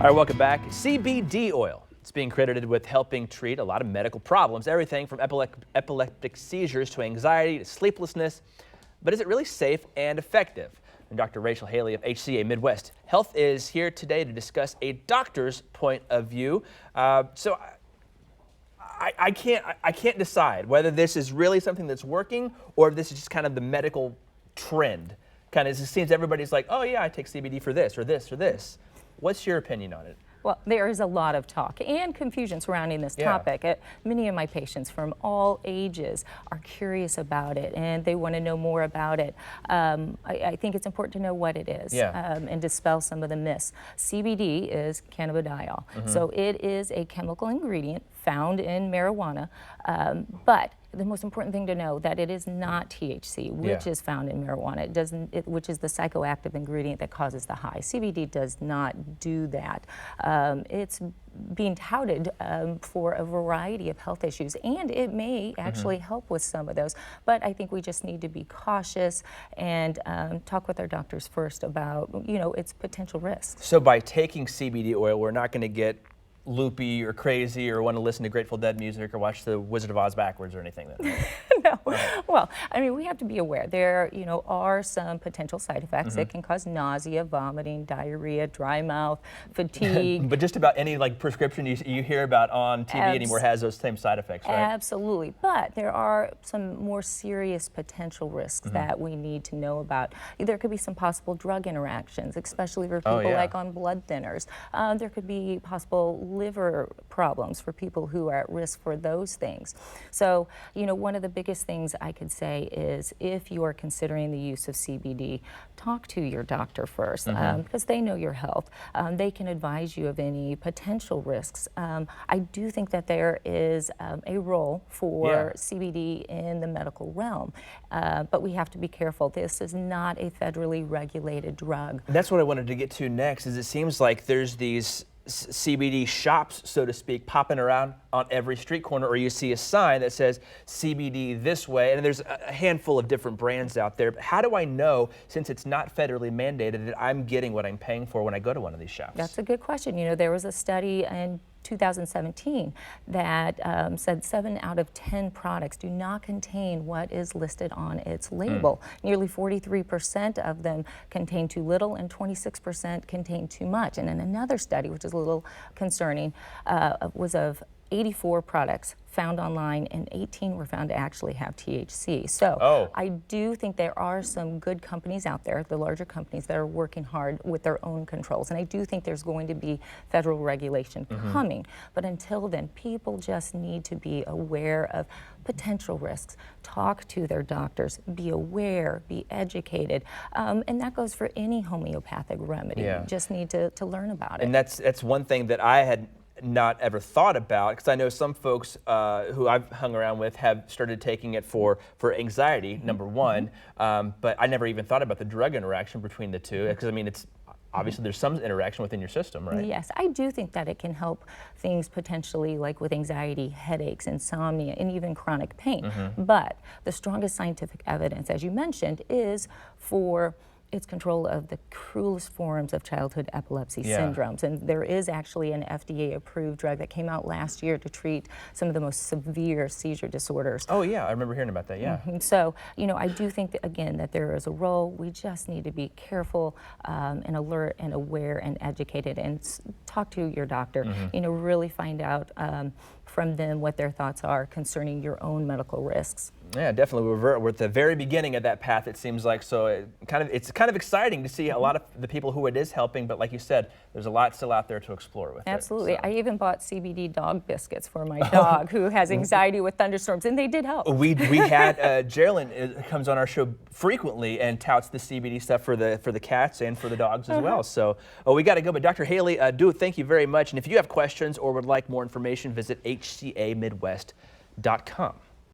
All right, welcome back. CBD oil. It's being credited with helping treat a lot of medical problems, everything from epileptic seizures to anxiety to sleeplessness. But is it really safe and effective? And Dr. Hailey of HCA Midwest Health is here today to discuss a doctor's point of view. So I can't decide whether this is really something that's working or if this is just kind of the medical trend. Kind of, it seems everybody's like, oh yeah, I take CBD for this or this or this. What's your opinion on it? Well, there is a lot of talk and confusion surrounding this topic. Many of my patients from all ages are curious about it and they want to know more about it. I think it's important to know what it is and dispel some of the myths. CBD is cannabidiol, so it is a chemical ingredient found in marijuana, but the most important thing to know that it is not THC, which is found in marijuana. Which is the psychoactive ingredient that causes the high. CBD does not do that. It's being touted for a variety of health issues, and it may actually help with some of those. But I think we just need to be cautious and talk with our doctors first about, its potential risks. So by taking CBD oil, we're not going to get loopy or crazy or want to listen to Grateful Dead music or watch The Wizard of Oz backwards or anything. No. Well, I mean, we have to be aware. There, are some potential side effects that can cause nausea, vomiting, diarrhea, dry mouth, fatigue. But just about any prescription you hear about on TV anymore has those same side effects, right? Absolutely. But there are some more serious potential risks that we need to know about. There could be some possible drug interactions, especially for people like on blood thinners. There could be possible liver problems for people who are at risk for those things. So, one of the biggest things I could say is if you are considering the use of CBD, talk to your doctor first because they know your health. They can advise you of any potential risks. I do think that there is a role for CBD in the medical realm, but we have to be careful. This is not a federally regulated drug. That's what I wanted to get to next, is it seems like there's these CBD shops, so to speak, popping around on every street corner, or you see a sign that says CBD this way, and there's a handful of different brands out there. But how do I know, since it's not federally mandated, that I'm getting what I'm paying for when I go to one of these shops? That's a good question. There was a study in 2017 that said 7 out of 10 products do not contain what is listed on its label. Nearly 43% of them contain too little and 26% contain too much. And in another study, which is a little concerning, was of 84 products found online, and 18 were found to actually have THC. So I do think there are some good companies out there, the larger companies, that are working hard with their own controls. And I do think there's going to be federal regulation coming. But until then, people just need to be aware of potential risks. Talk to their doctors, be aware, be educated. And that goes for any homeopathic remedy. You just need to learn about it. And that's one thing that I had not ever thought about, because I know some folks who I've hung around with have started taking it for anxiety, number one, but I never even thought about the drug interaction between the two, because I mean, it's obviously there's some interaction within your system, right? Yes, I do think that it can help things potentially like with anxiety, headaches, insomnia, and even chronic pain. But the strongest scientific evidence, as you mentioned, is for its control of the cruelest forms of childhood epilepsy syndromes. And there is actually an FDA-approved drug that came out last year to treat some of the most severe seizure disorders. Oh yeah, I remember hearing about that, So, I do think that, again, that there is a role. We just need to be careful and alert and aware and educated, and talk to your doctor. Really find out from them what their thoughts are concerning your own medical risks. Yeah, definitely. We're at the very beginning of that path, it seems like. So it's kind of exciting to see a lot of the people who it is helping. But like you said, there's a lot still out there to explore with Absolutely. it. I even bought CBD dog biscuits for my dog who has anxiety with thunderstorms, and they did help. We had Geraldine comes on our show frequently and touts the CBD stuff for the cats and for the dogs as well. So we got to go. But Dr. Hailey, thank you very much. And if you have questions or would like more information, visit hcamidwest.com.